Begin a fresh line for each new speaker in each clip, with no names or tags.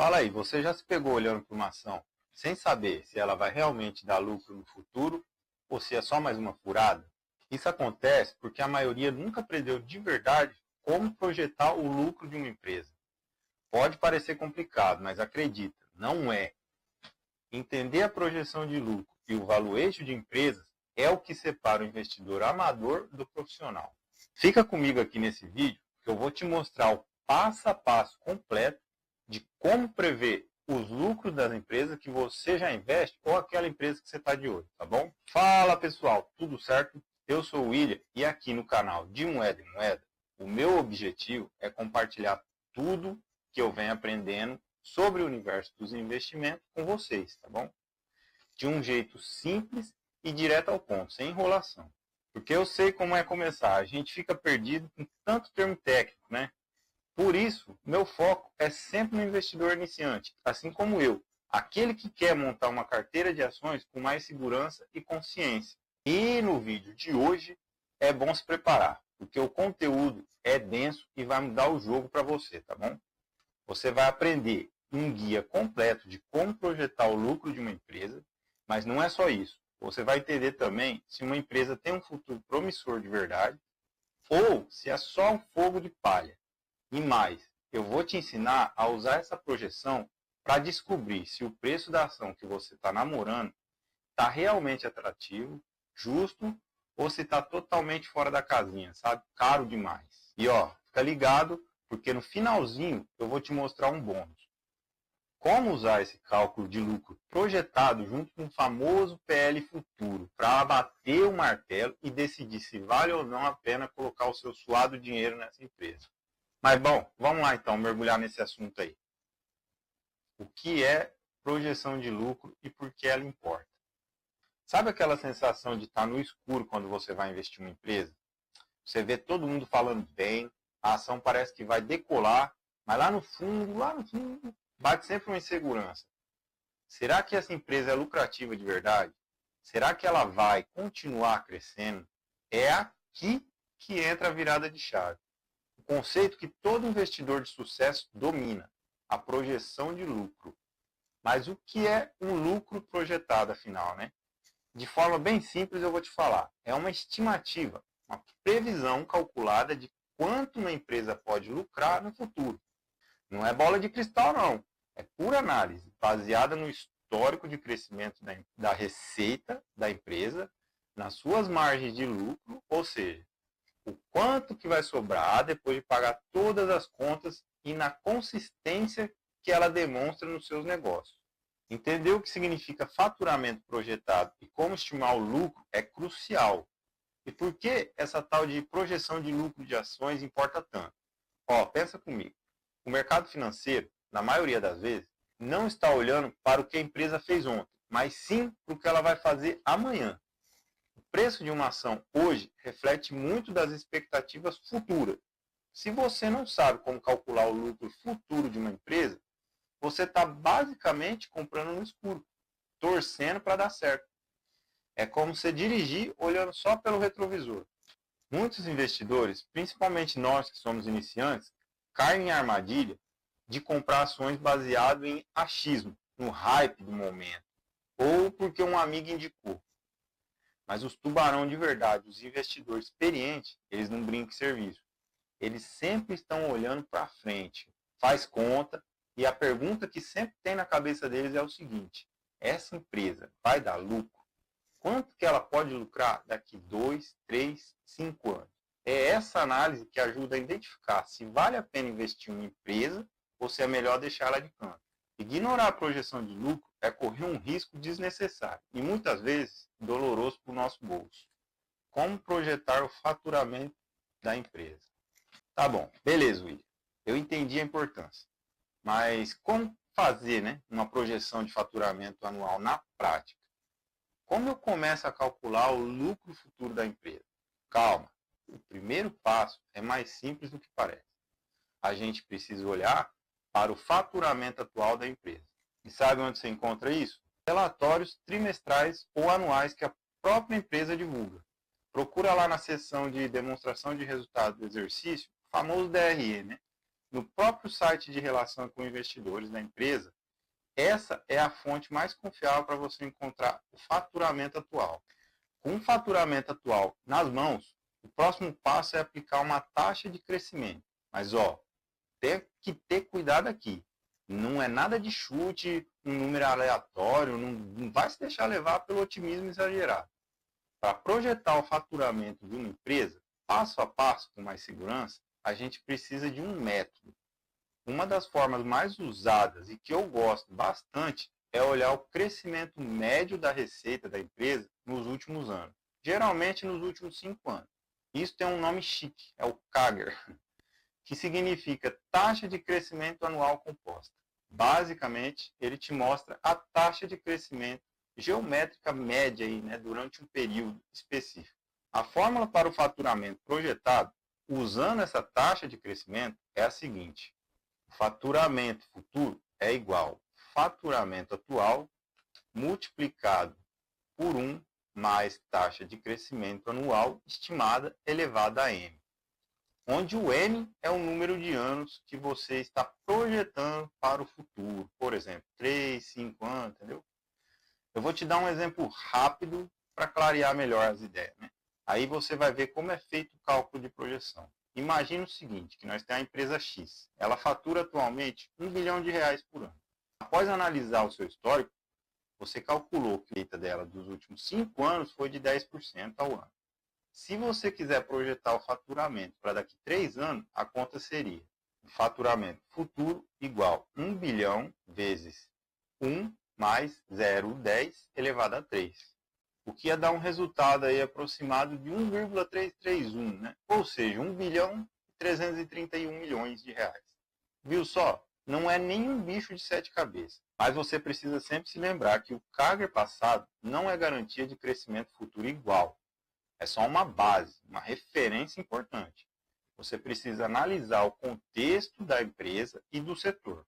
Fala aí, você já se pegou olhando para uma ação sem saber se ela vai realmente dar lucro no futuro ou se é só mais uma furada? Isso acontece porque a maioria nunca aprendeu de verdade como projetar o lucro de uma empresa. Pode parecer complicado, mas acredita, não é. Entender a projeção de lucro e o valuation de empresas é o que separa o investidor amador do profissional. Fica comigo aqui nesse vídeo que eu vou te mostrar o passo a passo completo de como prever os lucros das empresas que você já investe ou aquela empresa que você está de olho, tá bom? Fala pessoal, tudo certo? Eu sou o William e aqui no canal De Moeda em Moeda, o meu objetivo é compartilhar tudo que eu venho aprendendo sobre o universo dos investimentos com vocês, tá bom? De um jeito simples e direto ao ponto, sem enrolação. Porque eu sei como é começar, a gente fica perdido com tanto termo técnico, né? Por isso, meu foco é sempre no investidor iniciante, assim como eu, aquele que quer montar uma carteira de ações com mais segurança e consciência. E no vídeo de hoje é bom se preparar, porque o conteúdo é denso e vai mudar o jogo para você, tá bom? Você vai aprender um guia completo de como projetar o lucro de uma empresa, mas não é só isso. Você vai entender também se uma empresa tem um futuro promissor de verdade ou se é só um fogo de palha. E mais, eu vou te ensinar a usar essa projeção para descobrir se o preço da ação que você está namorando está realmente atrativo, justo, ou se está totalmente fora da casinha, sabe? Caro demais. E ó, fica ligado, porque no finalzinho eu vou te mostrar um bônus. Como usar esse cálculo de lucro projetado junto com o famoso PL futuro para abater o martelo e decidir se vale ou não a pena colocar o seu suado dinheiro nessa empresa. Mas bom, vamos lá então mergulhar nesse assunto aí. O que é projeção de lucro e por que ela importa? Sabe aquela sensação de estar no escuro quando você vai investir em uma empresa? Você vê todo mundo falando bem, a ação parece que vai decolar, mas lá no fundo, bate sempre uma insegurança. Será que essa empresa é lucrativa de verdade? Será que ela vai continuar crescendo? É aqui que entra a virada de chave. O conceito que todo investidor de sucesso domina, a projeção de lucro. Mas o que é um lucro projetado, afinal, né? De forma bem simples eu vou te falar. É uma estimativa, uma previsão calculada de quanto uma empresa pode lucrar no futuro. Não é bola de cristal, não. É pura análise, baseada no histórico de crescimento da receita da empresa, nas suas margens de lucro, ou seja, o quanto que vai sobrar depois de pagar todas as contas e na consistência que ela demonstra nos seus negócios. Entender o que significa faturamento projetado e como estimar o lucro é crucial. E por que essa tal de projeção de lucro de ações importa tanto? Ó, pensa comigo. O mercado financeiro, na maioria das vezes, não está olhando para o que a empresa fez ontem, mas sim para o que ela vai fazer amanhã. O preço de uma ação hoje reflete muito das expectativas futuras. Se você não sabe como calcular o lucro futuro de uma empresa, você está basicamente comprando no escuro, torcendo para dar certo. É como você dirigir olhando só pelo retrovisor. Muitos investidores, principalmente nós que somos iniciantes, caem em armadilha de comprar ações baseado em achismo, no hype do momento, ou porque um amigo indicou. Mas os tubarão de verdade, os investidores experientes, eles não brincam em serviço. Eles sempre estão olhando para frente, faz conta, e a pergunta que sempre tem na cabeça deles é o seguinte: essa empresa vai dar lucro? Quanto que ela pode lucrar daqui 2, 3, 5 anos? É essa análise que ajuda a identificar se vale a pena investir em uma empresa ou se é melhor deixá-la de canto. Ignorar a projeção de lucro é correr um risco desnecessário e muitas vezes doloroso para o nosso bolso. Como projetar o faturamento da empresa? Tá bom, beleza, William. Eu entendi a importância. Mas como fazer, né, uma projeção de faturamento anual na prática? Como eu começo a calcular o lucro futuro da empresa? Calma, o primeiro passo é mais simples do que parece. A gente precisa olhar para o faturamento atual da empresa. E sabe onde você encontra isso? Relatórios trimestrais ou anuais que a própria empresa divulga. Procura lá na seção de demonstração de resultado do exercício, o famoso DRE, né? no próprio site de relação com investidores da empresa, essa é a fonte mais confiável para você encontrar o faturamento atual. Com o faturamento atual nas mãos, o próximo passo é aplicar uma taxa de crescimento. Mas, tem que ter cuidado aqui. Não é nada de chute, um número aleatório, não vai se deixar levar pelo otimismo exagerado. Para projetar o faturamento de uma empresa, passo a passo, com mais segurança, a gente precisa de um método. Uma das formas mais usadas e que eu gosto bastante é olhar o crescimento médio da receita da empresa nos últimos anos. Geralmente nos últimos 5 anos. Isso tem um nome chique, é o CAGR, que significa taxa de crescimento anual composta. Basicamente, ele te mostra a taxa de crescimento geométrica média aí, durante um período específico. A fórmula para o faturamento projetado, usando essa taxa de crescimento, é a seguinte. Faturamento futuro é igual faturamento atual multiplicado por 1 mais taxa de crescimento anual estimada elevada a n. Onde o n é o número de anos que você está projetando para o futuro. Por exemplo, 3, 5 anos, entendeu? Eu vou te dar um exemplo rápido para clarear melhor as ideias. Aí você vai ver como é feito o cálculo de projeção. Imagina o seguinte, que nós temos a empresa X. Ela fatura atualmente R$ 1 bilhão por ano. Após analisar o seu histórico, você calculou que a receita dela dos últimos 5 anos foi de 10% ao ano. Se você quiser projetar o faturamento para daqui a 3 anos, a conta seria o faturamento futuro igual 1 bilhão vezes 1 mais 0,10 elevado a 3. O que ia dar um resultado aí aproximado de 1,331, Ou seja, 1 bilhão e 331 milhões de reais. Viu só? Não é nenhum bicho de 7 cabeças. Mas você precisa sempre se lembrar que o CAGR passado não é garantia de crescimento futuro igual. É só uma base, uma referência importante. Você precisa analisar o contexto da empresa e do setor.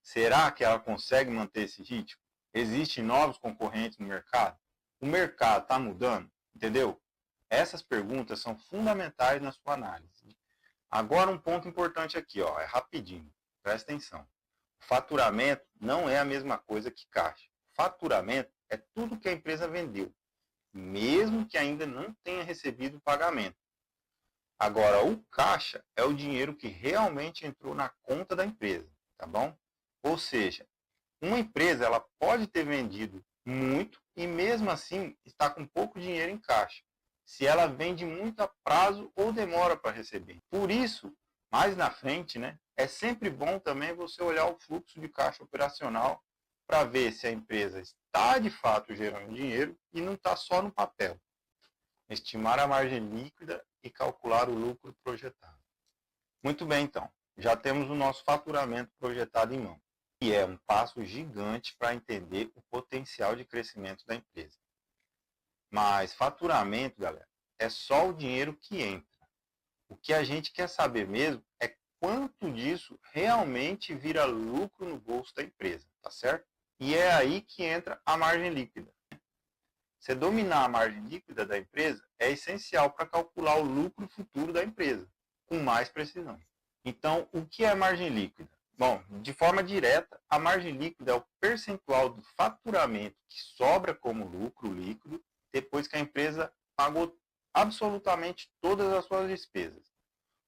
Será que ela consegue manter esse ritmo? Existem novos concorrentes no mercado? O mercado está mudando? Entendeu? Essas perguntas são fundamentais na sua análise. Agora um ponto importante aqui, é rapidinho. Presta atenção. O faturamento não é a mesma coisa que caixa. Faturamento é tudo que a empresa vendeu, mesmo que ainda não tenha recebido o pagamento. Agora, o caixa é o dinheiro que realmente entrou na conta da empresa, tá bom? Ou seja, uma empresa ela pode ter vendido muito e mesmo assim está com pouco dinheiro em caixa, se ela vende muito a prazo ou demora para receber. Por isso, mais na frente, é sempre bom também você olhar o fluxo de caixa operacional para ver se a empresa está de fato gerando dinheiro e não está só no papel. Estimar a margem líquida e calcular o lucro projetado. Muito bem, então. Já temos o nosso faturamento projetado em mão. E é um passo gigante para entender o potencial de crescimento da empresa. Mas faturamento, galera, é só o dinheiro que entra. O que a gente quer saber mesmo é quanto disso realmente vira lucro no bolso da empresa, tá certo? E é aí que entra a margem líquida. Você dominar a margem líquida da empresa é essencial para calcular o lucro futuro da empresa, com mais precisão. Então, o que é margem líquida? Bom, de forma direta, a margem líquida é o percentual do faturamento que sobra como lucro líquido depois que a empresa pagou absolutamente todas as suas despesas.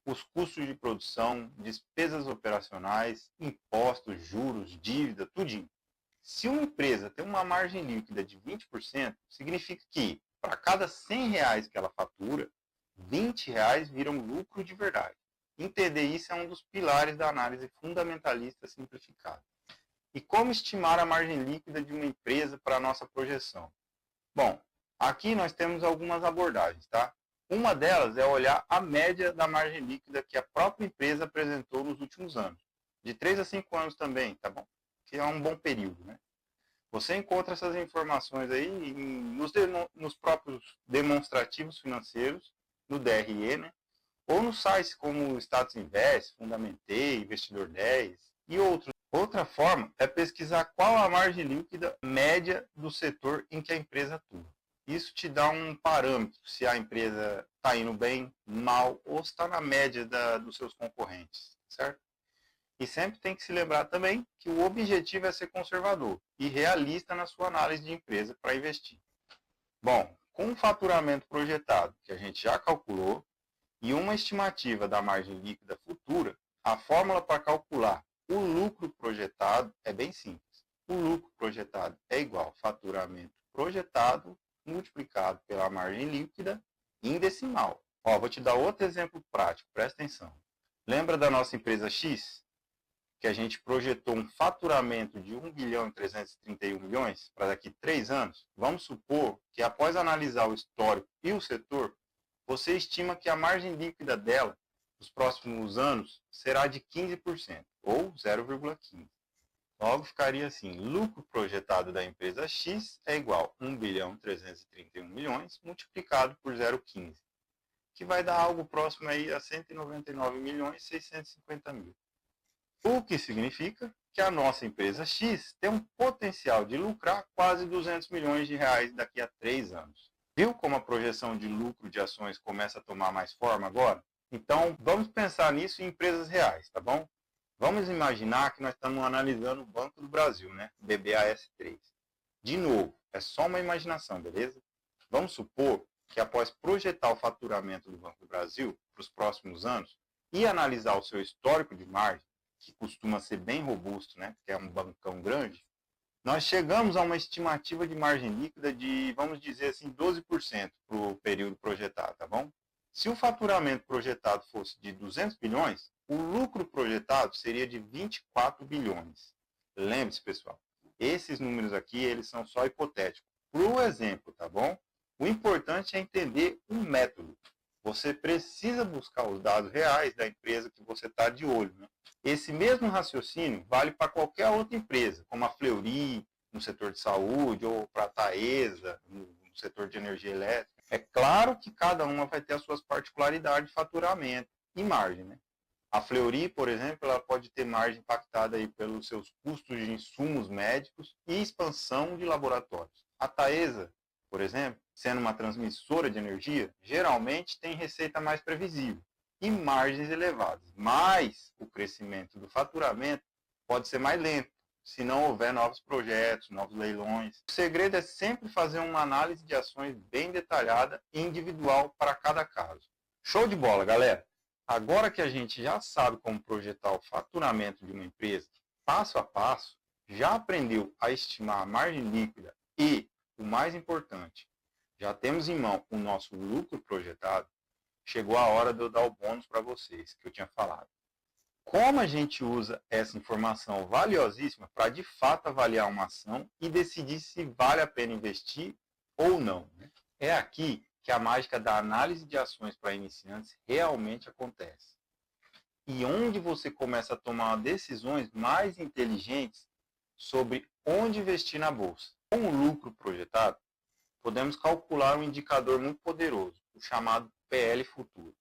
Os custos de produção, despesas operacionais, impostos, juros, dívida, tudinho. Se uma empresa tem uma margem líquida de 20%, significa que para cada R$100 que ela fatura, R$20 viram lucro de verdade. Entender isso é um dos pilares da análise fundamentalista simplificada. E como estimar a margem líquida de uma empresa para a nossa projeção? Bom, aqui nós temos algumas abordagens, tá? Uma delas é olhar a média da margem líquida que a própria empresa apresentou nos últimos anos. De 3 a 5 anos também, tá bom? Que é um bom período, Você encontra essas informações aí nos próprios demonstrativos financeiros, no DRE, ou nos sites como o Status Invest, Fundamentei, Investidor 10 e outros. Outra forma é pesquisar qual a margem líquida média do setor em que a empresa atua. Isso te dá um parâmetro se a empresa está indo bem, mal ou está na média dos seus concorrentes, certo? E sempre tem que se lembrar também que o objetivo é ser conservador e realista na sua análise de empresa para investir. Bom, com o faturamento projetado, que a gente já calculou, e uma estimativa da margem líquida futura, a fórmula para calcular o lucro projetado é bem simples. O lucro projetado é igual ao faturamento projetado multiplicado pela margem líquida em decimal. Vou te dar outro exemplo prático, presta atenção. Lembra da nossa empresa X? Que a gente projetou um faturamento de 1 bilhão e 331 milhões para daqui a 3 anos? Vamos supor que após analisar o histórico e o setor, você estima que a margem líquida dela, nos próximos anos, será de 15%, ou 0,15%. Logo ficaria assim, lucro projetado da empresa X é igual a 1 bilhão e 331 milhões multiplicado por 0,15, que vai dar algo próximo aí a 199 milhões e 650 mil. O que significa que a nossa empresa X tem um potencial de lucrar quase 200 milhões de reais daqui a 3 anos. Viu como a projeção de lucro de ações começa a tomar mais forma agora? Então, vamos pensar nisso em empresas reais, tá bom? Vamos imaginar que nós estamos analisando o Banco do Brasil, né? BBAS3. De novo, é só uma imaginação, beleza? Vamos supor que após projetar o faturamento do Banco do Brasil para os próximos anos e analisar o seu histórico de margem, que costuma ser bem robusto, né? Porque é um bancão grande, nós chegamos a uma estimativa de margem líquida de, vamos dizer assim, 12% para o período projetado, tá bom? Se o faturamento projetado fosse de 200 bilhões, o lucro projetado seria de 24 bilhões. Lembre-se, pessoal, esses números aqui, eles são só hipotéticos. Por exemplo, tá bom? O importante é entender o método. Você precisa buscar os dados reais da empresa que você está de olho, né? Esse mesmo raciocínio vale para qualquer outra empresa, como a Fleury, no setor de saúde, ou para a Taesa, no setor de energia elétrica. É claro que cada uma vai ter as suas particularidades de faturamento e margem, né? A Fleury, por exemplo, ela pode ter margem impactada aí pelos seus custos de insumos médicos e expansão de laboratórios. A Taesa, por exemplo, sendo uma transmissora de energia, geralmente tem receita mais previsível e margens elevadas. Mas o crescimento do faturamento pode ser mais lento, se não houver novos projetos, novos leilões. O segredo é sempre fazer uma análise de ações bem detalhada e individual para cada caso. Show de bola, galera! Agora que a gente já sabe como projetar o faturamento de uma empresa, passo a passo, já aprendeu a estimar a margem líquida e, o mais importante, já temos em mão o nosso lucro projetado, chegou a hora de eu dar o bônus para vocês, que eu tinha falado. Como a gente usa essa informação valiosíssima para de fato avaliar uma ação e decidir se vale a pena investir ou não, né? É aqui que a mágica da análise de ações para iniciantes realmente acontece. E onde você começa a tomar decisões mais inteligentes sobre onde investir na bolsa. Com o lucro projetado, podemos calcular um indicador muito poderoso, o chamado PL futuro.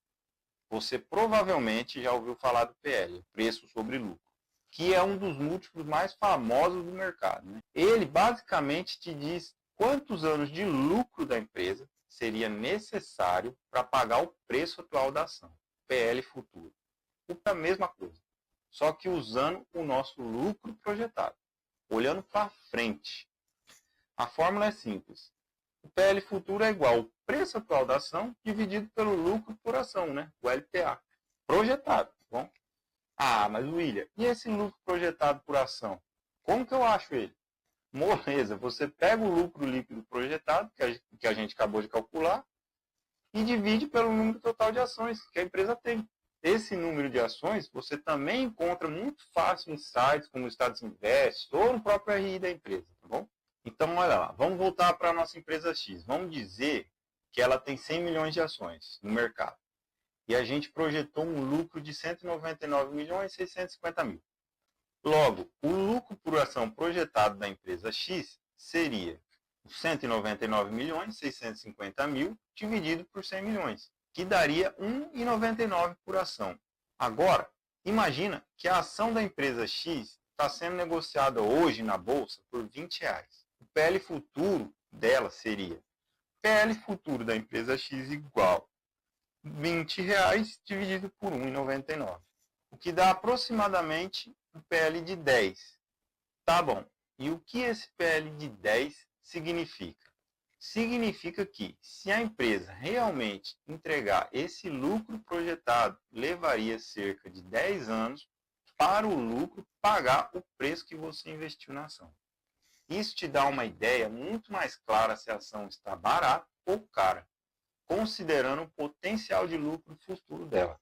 Você provavelmente já ouviu falar do PL, preço sobre lucro, que é um dos múltiplos mais famosos do mercado, né? Ele basicamente te diz quantos anos de lucro da empresa seria necessário para pagar o preço atual da ação, PL futuro. É a mesma coisa, só que usando o nosso lucro projetado, olhando para frente. A fórmula é simples. O PL futuro é igual ao preço atual da ação dividido pelo lucro por ação, né? O LPA. Projetado, tá bom? Ah, mas William, e esse lucro projetado por ação? Como que eu acho ele? Moleza, você pega o lucro líquido projetado, que a gente acabou de calcular, e divide pelo número total de ações que a empresa tem. Esse número de ações você também encontra muito fácil em sites como o Status Invest ou no próprio RI da empresa, tá bom? Então, olha lá, vamos voltar para a nossa empresa X. Vamos dizer que ela tem 100 milhões de ações no mercado. E a gente projetou um lucro de 199 milhões e 650 mil. Logo, o lucro por ação projetado da empresa X seria 199 milhões e 650 mil dividido por 100 milhões, que daria 1,99 por ação. Agora, imagina que a ação da empresa X está sendo negociada hoje na bolsa por R$20. O PL futuro dela seria PL futuro da empresa X igual R$20 dividido por 1,99. o que dá aproximadamente um PL de 10. Tá bom. E o que esse PL de 10 significa? Significa que, se a empresa realmente entregar esse lucro projetado, levaria cerca de 10 anos para o lucro pagar o preço que você investiu na ação. Isso te dá uma ideia muito mais clara se a ação está barata ou cara, considerando o potencial de lucro futuro dela.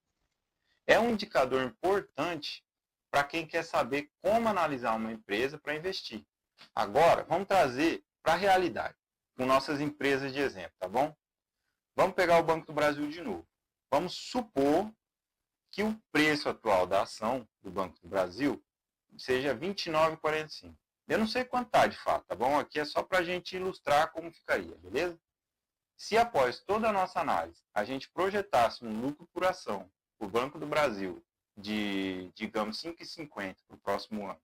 É um indicador importante para quem quer saber como analisar uma empresa para investir. Agora, vamos trazer para a realidade, com nossas empresas de exemplo, tá bom? Vamos pegar o Banco do Brasil de novo. Vamos supor que o preço atual da ação do Banco do Brasil seja R$ 29,45. Eu não sei quanto está de fato, tá bom? Aqui é só para a gente ilustrar como ficaria, beleza? Se após toda a nossa análise, a gente projetasse um lucro por ação para o Banco do Brasil de, digamos, 5,50 para o próximo ano,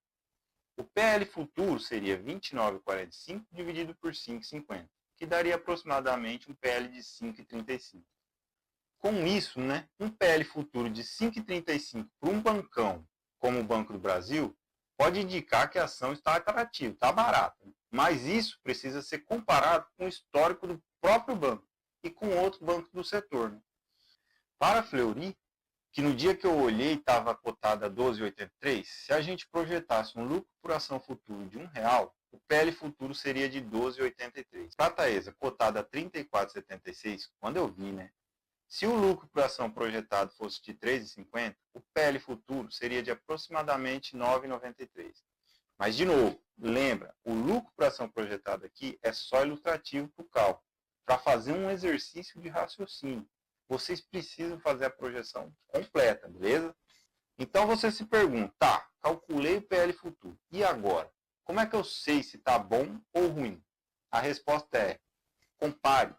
o PL futuro seria 29,45 dividido por 5,50, que daria aproximadamente um PL de 5,35. Com isso, né, um PL futuro de 5,35 para um bancão como o Banco do Brasil pode indicar que a ação está atrativa, está barata. Mas isso precisa ser comparado com o histórico do próprio banco e com outro banco do setor. Para a Fleury, que no dia que eu olhei estava cotada a 12,83, se a gente projetasse um lucro por ação futuro de R$1, o PL futuro seria de 12,83. Para a Taesa, cotada a 34,76, quando eu vi, né? Se o lucro por ação projetado fosse de 3,50, o PL futuro seria de aproximadamente 9,93. Mas, de novo, lembra, o lucro por ação projetado aqui é só ilustrativo para o cálculo. Para fazer um exercício de raciocínio, vocês precisam fazer a projeção completa, beleza? Então, você se pergunta, tá, calculei o PL futuro, e agora? Como é que eu sei se está bom ou ruim? A resposta é, compare.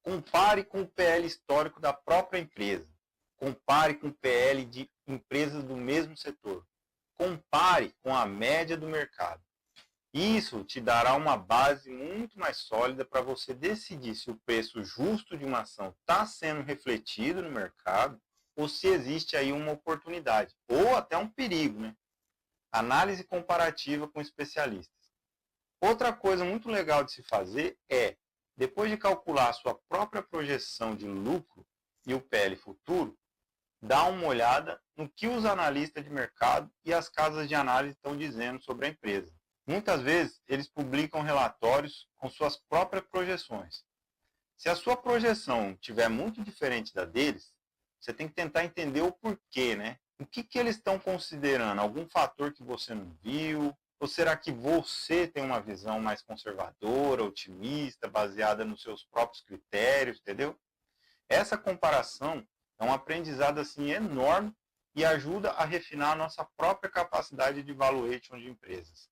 Compare com o PL histórico da própria empresa. Compare com o PL de empresas do mesmo setor. Compare com a média do mercado. Isso te dará uma base muito mais sólida para você decidir se o preço justo de uma ação está sendo refletido no mercado ou se existe aí uma oportunidade ou até um perigo, né? Análise comparativa com especialistas. Outra coisa muito legal de se fazer é, depois de calcular a sua própria projeção de lucro e o PL futuro, dar uma olhada no que os analistas de mercado e as casas de análise estão dizendo sobre a empresa. Muitas vezes, eles publicam relatórios com suas próprias projeções. Se a sua projeção estiver muito diferente da deles, você tem que tentar entender o porquê, né? O que eles estão considerando? Algum fator que você não viu? Ou será que você tem uma visão mais conservadora, otimista, baseada nos seus próprios critérios, entendeu? Essa comparação é um aprendizado assim enorme e ajuda a refinar a nossa própria capacidade de valuation de empresas.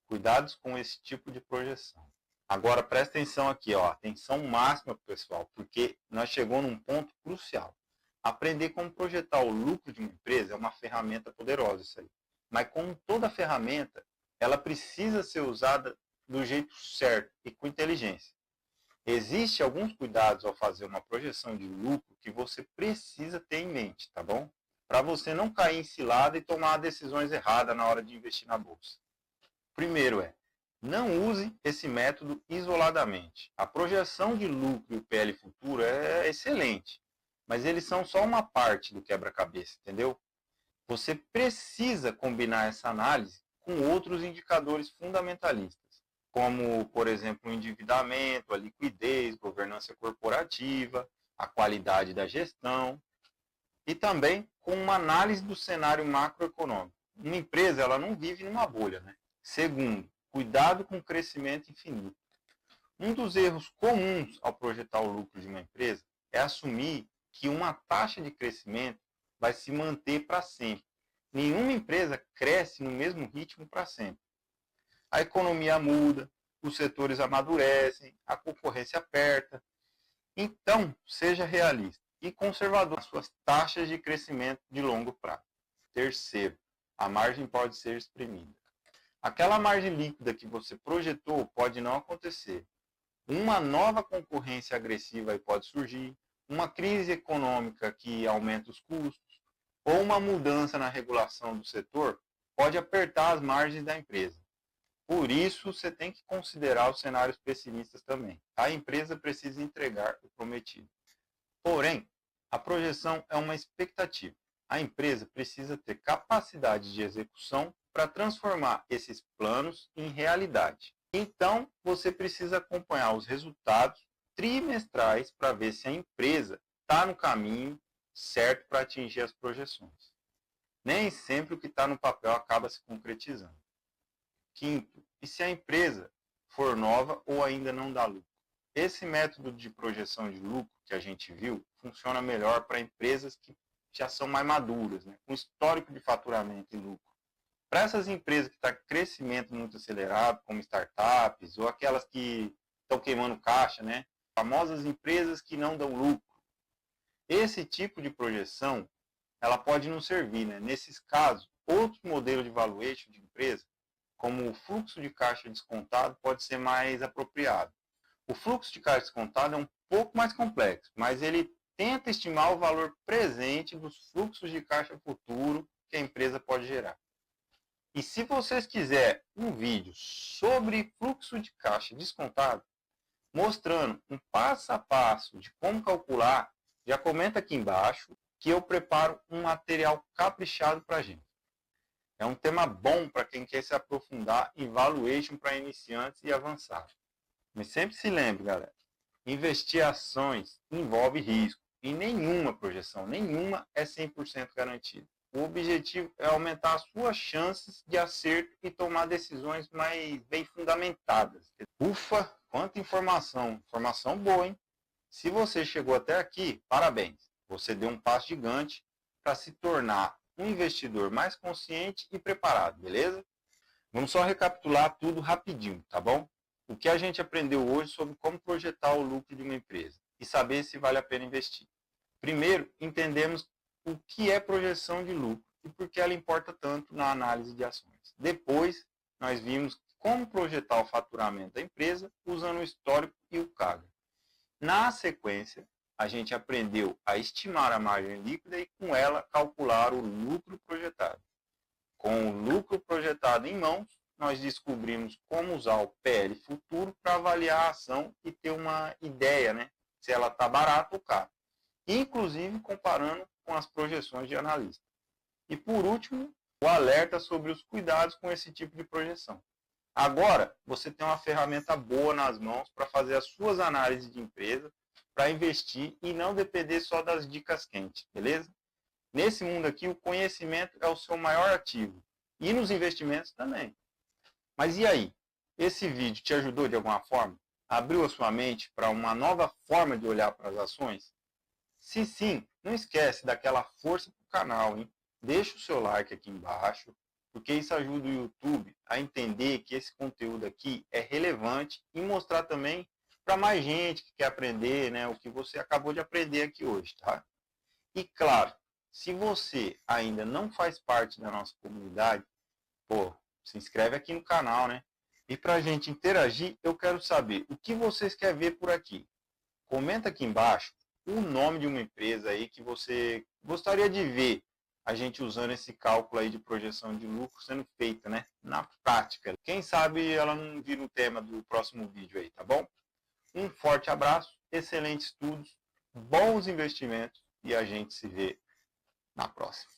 Cuidados com esse tipo de projeção. Agora presta atenção aqui, ó, atenção máxima pessoal, porque nós chegamos num ponto crucial. Aprender como projetar o lucro de uma empresa é uma ferramenta poderosa isso aí. Mas como toda ferramenta, ela precisa ser usada do jeito certo e com inteligência. Existem alguns cuidados ao fazer uma projeção de lucro que você precisa ter em mente, tá bom? Para você não cair em cilada e tomar decisões erradas na hora de investir na bolsa. Primeiro não use esse método isoladamente. A projeção de lucro e o PL futuro é excelente, mas eles são só uma parte do quebra-cabeça, entendeu? Você precisa combinar essa análise com outros indicadores fundamentalistas, como, por exemplo, o endividamento, a liquidez, governança corporativa, a qualidade da gestão e também com uma análise do cenário macroeconômico. Uma empresa ela não vive numa bolha, né? Segundo, cuidado com o crescimento infinito. Um dos erros comuns ao projetar o lucro de uma empresa é assumir que uma taxa de crescimento vai se manter para sempre. Nenhuma empresa cresce no mesmo ritmo para sempre. A economia muda, os setores amadurecem, a concorrência aperta. Então, seja realista e conservador nas suas taxas de crescimento de longo prazo. Terceiro, a margem pode ser espremida. Aquela margem líquida que você projetou pode não acontecer. Uma nova concorrência agressiva pode surgir, uma crise econômica que aumenta os custos, ou uma mudança na regulação do setor pode apertar as margens da empresa. Por isso, você tem que considerar os cenários pessimistas também. A empresa precisa entregar o prometido. Porém, a projeção é uma expectativa. A empresa precisa ter capacidade de execução para transformar esses planos em realidade. Então, você precisa acompanhar os resultados trimestrais para ver se a empresa está no caminho certo para atingir as projeções. Nem sempre o que está no papel acaba se concretizando. Quinto, e se a empresa for nova ou ainda não dá lucro? Esse método de projeção de lucro que a gente viu funciona melhor para empresas que já são mais maduras, né, com histórico de faturamento e lucro. Para essas empresas que estão com crescimento muito acelerado, como startups, ou aquelas que estão queimando caixa, né, famosas empresas que não dão lucro, esse tipo de projeção ela pode não servir. Né? Nesses casos, outro modelo de valuation de empresa, como o fluxo de caixa descontado, pode ser mais apropriado. O fluxo de caixa descontado é um pouco mais complexo, mas ele tenta estimar o valor presente dos fluxos de caixa futuro que a empresa pode gerar. E se vocês quiserem um vídeo sobre fluxo de caixa descontado, mostrando um passo a passo de como calcular, já comenta aqui embaixo que eu preparo um material caprichado para a gente. É um tema bom para quem quer se aprofundar em valuation para iniciantes e avançados. Mas sempre se lembre, galera, investir em ações envolve risco e nenhuma projeção, nenhuma é 100% garantida. O objetivo é aumentar as suas chances de acerto e tomar decisões mais bem fundamentadas. Ufa, quanta informação! Informação boa, hein? Se você chegou até aqui, parabéns! Você deu um passo gigante para se tornar um investidor mais consciente e preparado, beleza? Vamos só recapitular tudo rapidinho, tá bom? O que a gente aprendeu hoje sobre como projetar o lucro de uma empresa e saber se vale a pena investir. Primeiro, entendemos o que é projeção de lucro e por que ela importa tanto na análise de ações. Depois, nós vimos como projetar o faturamento da empresa usando o histórico e o CAGR. Na sequência, a gente aprendeu a estimar a margem líquida e com ela calcular o lucro projetado. Com o lucro projetado em mãos, nós descobrimos como usar o PL futuro para avaliar a ação e ter uma ideia, né, se ela está barata ou cara. Inclusive comparando com as projeções de analista. E por último, o alerta sobre os cuidados com esse tipo de projeção. Agora, você tem uma ferramenta boa nas mãos para fazer as suas análises de empresa, para investir e não depender só das dicas quentes, beleza? Nesse mundo aqui, o conhecimento é o seu maior ativo. E nos investimentos também. Mas e aí? Esse vídeo te ajudou de alguma forma? Abriu a sua mente para uma nova forma de olhar para as ações? Se sim, não esquece daquela força para o canal, hein? Deixa o seu like aqui embaixo, porque isso ajuda o YouTube a entender que esse conteúdo aqui é relevante e mostrar também para mais gente que quer aprender, né, o que você acabou de aprender aqui hoje, tá? E claro, se você ainda não faz parte da nossa comunidade, pô, se inscreve aqui no canal, né? E para a gente interagir, eu quero saber o que vocês querem ver por aqui. Comenta aqui embaixo o nome de uma empresa aí que você gostaria de ver a gente usando esse cálculo aí de projeção de lucro sendo feita, né, na prática. Quem sabe ela não vira o tema do próximo vídeo aí, tá bom? Um forte abraço, excelentes estudos, bons investimentos e a gente se vê na próxima.